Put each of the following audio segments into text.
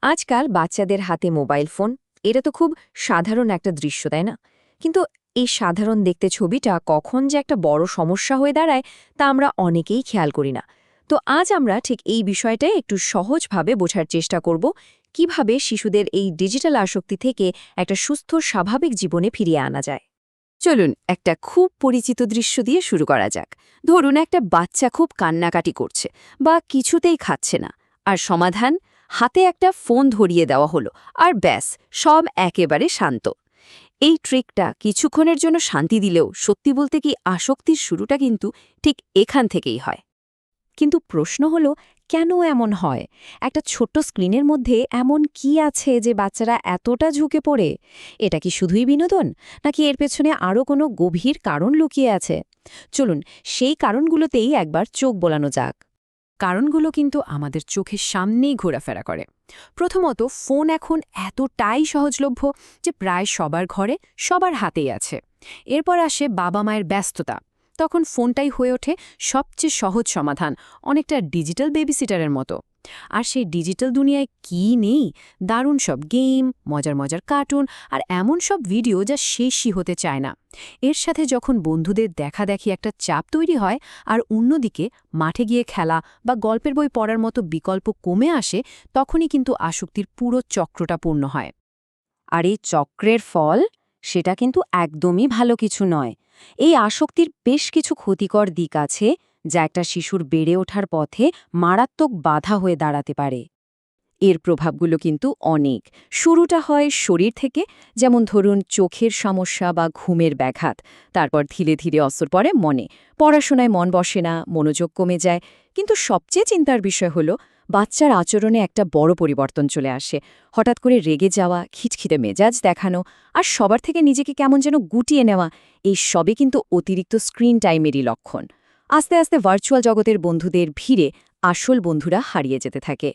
আজকাল বাচ্চাদের হাতে মোবাইল ফোন, এটা তো খুব সাধারণ একটা দৃশ্য, তাই না? কিন্তু এই সাধারণ দেখতে ছবিটা কখন যে একটা বড় সমস্যা হয়ে দাঁড়ায় তা আমরা অনেকেই খেয়াল করি না। তো আজ আমরা ঠিক এই বিষয়টাই একটু সহজভাবে বোঝার চেষ্টা করব, কিভাবে শিশুদের এই ডিজিটাল আসক্তি থেকে একটা সুস্থ স্বাভাবিক জীবনে ফিরিয়ে আনা যায়। চলুন একটা খুব পরিচিত দৃশ্য দিয়ে শুরু করা যাক। ধরুন একটা বাচ্চা খুব কান্নাকাটি করছে বা কিছুতেই খাচ্ছে না, আর সমাধান, হাতে একটা ফোন ধরিয়ে দেওয়া হলো, আর ব্যাস, সব একেবারে শান্ত। এই ট্রিকটা কিছুক্ষণের জন্য শান্তি দিলেও সত্যি বলতে কি আসক্তির শুরুটা কিন্তু ঠিক এখান থেকেই হয়। কিন্তু প্রশ্ন হলো, কেন এমন হয়? একটা ছোট্ট স্ক্রিনের মধ্যে এমন কি আছে যে বাচ্চারা এতটা ঝুঁকে পড়ে? এটা কি শুধুই বিনোদন, নাকি এর পেছনে আরও কোনো গভীর কারণ লুকিয়ে আছে? চলুন সেই কারণগুলোতেই একবার চোখ বোলানো যাক। কারণগুলো কিন্তু আমাদের চোখের সামনেই ঘোরাফেরা করে। প্রথমত, ফোন এখন এতটাই সহজলভ্য যে প্রায় সবার ঘরে, সবার হাতেই আছে। এরপর আসে বাবা মায়ের ব্যস্ততা, তখন ফোনটাই হয়ে ওঠে সবচেয়ে সহজ সমাধান, অনেকটা ডিজিটাল বেবিসিটারের মতো। আর সেই ডিজিটাল দুনিয়ায় কি নেই! দারুণ সব গেম, মজার মজার কার্টুন, আর এমন সব ভিডিও যা শেষই হতে চায় না। এর সাথে যখন বন্ধুদের দেখাদেখি একটা চাপ তৈরি হয়, আর অন্যদিকে মাঠে গিয়ে খেলা বা গল্পের বই পড়ার মতো বিকল্প কমে আসে, তখনই কিন্তু আসক্তির পুরো চক্রটা পূর্ণ হয়। আর এই চক্রের ফল, সেটা কিন্তু একদমই ভালো কিছু নয়। এই আসক্তির বেশ কিছু ক্ষতিকর দিক আছে, যা একটা শিশুর বেড়ে ওঠার পথে মারাত্মক বাধা হয়ে দাঁড়াতে পারে। এর প্রভাবগুলো কিন্তু অনেক। শুরুটা হয় শরীর থেকে, যেমন ধরুন চোখের সমস্যা বা ঘুমের ব্যাঘাত। তারপর ধীরে ধীরে অসর পড়ে মনে, পড়াশোনায় মন বসে না, মনোযোগ কমে যায়। কিন্তু সবচেয়ে চিন্তার বিষয় হলো, বাচ্চার আচরণে একটা বড় পরিবর্তন চলে আসে। হঠাৎ করে রেগে যাওয়া, খিটখিটে মেজাজ দেখানো, আর সবার থেকে নিজেকে কেমন যেন গুটিয়ে নেওয়া, এই সবই কিন্তু অতিরিক্ত স্ক্রিন টাইমেরই লক্ষণ। আস্তে আস্তে ভার্চুয়াল জগতের বন্ধুদের ভিড়ে আসল বন্ধুরা হারিয়ে যেতে থাকে।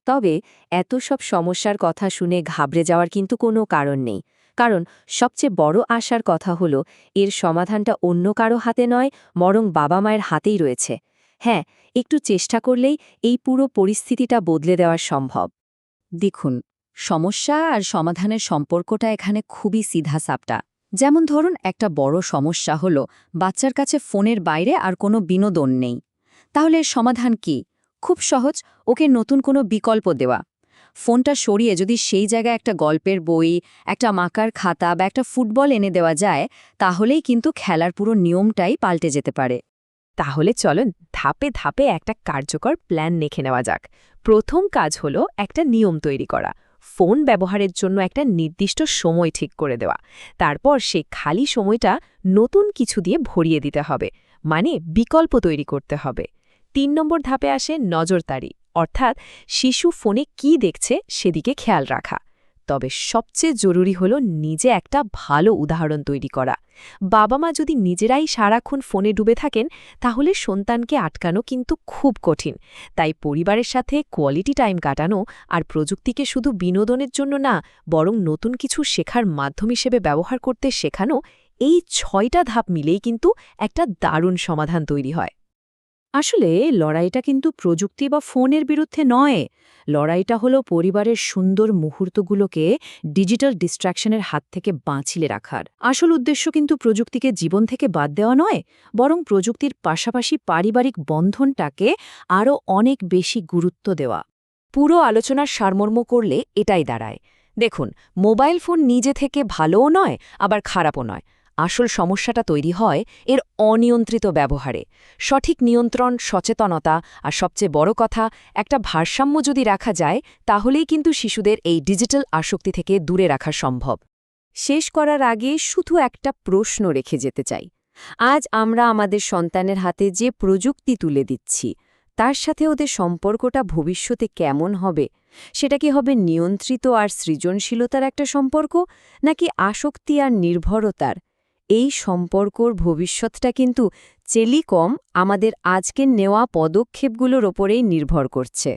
তবে এত সব সমস্যার কথা শুনে ঘাবড়ে যাওয়ার কিন্তু কোনো কারণ নেই। কারণ সবচেয়ে বড় আশার কথা হলো, এর সমাধানটা অন্য কারো হাতে নয়, বরং বাবা মায়ের হাতেই রয়েছে। হ্যাঁ, একটু চেষ্টা করলেই এই পুরো পরিস্থিতিটা বদলে দেওয়া সম্ভব। দেখুন, সমস্যা আর সমাধানের সম্পর্কটা এখানে খুবই সিধাসাপটা। যেমন ধরুন একটা বড় সমস্যা হলো, বাচ্চার কাছে ফোনের বাইরে আর কোনো বিনোদন নেই। তাহলে এর সমাধান কি? খুব সহজ, ওকে নতুন কোনো বিকল্প দেওয়া। ফোনটা সরিয়ে যদি সেই জায়গায় একটা গল্পের বই, একটা মাকার খাতা বা একটা ফুটবল এনে দেওয়া যায়, তাহলেই কিন্তু খেলার পুরো নিয়মটাই পাল্টে যেতে পারে। তাহলে চলুন ধাপে ধাপে একটা কার্যকর প্ল্যান লিখে নেওয়া যাক। প্রথম কাজ হলো একটা নিয়ম তৈরি করা। ফোন ব্যবহারের জন্য একটা নির্দিষ্ট সময় ঠিক করে দেওয়া। তারপর সেই খালি সময়টা নতুন কিছু দিয়ে ভরিয়ে দিতে হবে, মানে বিকল্প তৈরি করতে হবে। ৩ নম্বর ধাপে আসে নজরদারি, অর্থাৎ শিশু ফোনে কি দেখছে সেদিকে খেয়াল রাখা। তবে সবচেয়ে জরুরি হলো নিজে একটা ভালো উদাহরণ তৈরি করা। বাবা মা যদি নিজেরাই সারাক্ষণ ফোনে ডুবে থাকেন, তাহলে সন্তানকে আটকানো কিন্তু খুব কঠিন। তাই পরিবারের সাথে কোয়ালিটি টাইম কাটানো আর প্রযুক্তিকে শুধু বিনোদনের জন্য না, বরং নতুন কিছু শেখার মাধ্যম হিসেবে ব্যবহার করতে শেখানো, এই ৬টা ধাপ মিলেই কিন্তু একটা দারুণ সমাধান তৈরি হয়। আসলে লড়াইটা কিন্তু প্রযুক্তি বা ফোনের বিরুদ্ধে নয়। লড়াইটা হলো পরিবারের সুন্দর মুহূর্তগুলোকে ডিজিটাল ডিস্ট্র্যাকশনের হাত থেকে বাঁচিয়ে রাখার। আসল উদ্দেশ্য কিন্তু প্রযুক্তিকে জীবন থেকে বাদ দেওয়া নয়, বরং প্রযুক্তির পাশাপাশি পারিবারিক বন্ধনটাকে আরও অনেক বেশি গুরুত্ব দেওয়া। পুরো আলোচনার সারমর্ম করলে এটাই দাঁড়ায়। দেখুন, মোবাইল ফোন নিজে থেকে ভালোও নয়, আবার খারাপও নয়। আসল সমস্যাটা তৈরি হয় এর অনিয়ন্ত্রিত ব্যবহারে। সঠিক নিয়ন্ত্রণ, সচেতনতা আর সবচেয়ে বড় কথা, একটা ভারসাম্য যদি রাখা যায়, তাহলেই কিন্তু শিশুদের এই ডিজিটাল আসক্তি থেকে দূরে রাখা সম্ভব। শেষ করার আগে শুধু একটা প্রশ্ন রেখে যেতে চাই। আজ আমরা আমাদের সন্তানের হাতে যে প্রযুক্তি তুলে দিচ্ছি, তার সাথে ওদের সম্পর্কটা ভবিষ্যতে কেমন হবে? সেটা কি হবে নিয়ন্ত্রিত আর সৃজনশীলতার একটা সম্পর্ক, নাকি আসক্তি আর নির্ভরতার? এই সম্পর্কর ভবিষ্যৎটা কিন্তু চেলিকম আমাদের আজকের নেওয়া পদক্ষেপগুলোর ওপরেই নির্ভর করছে।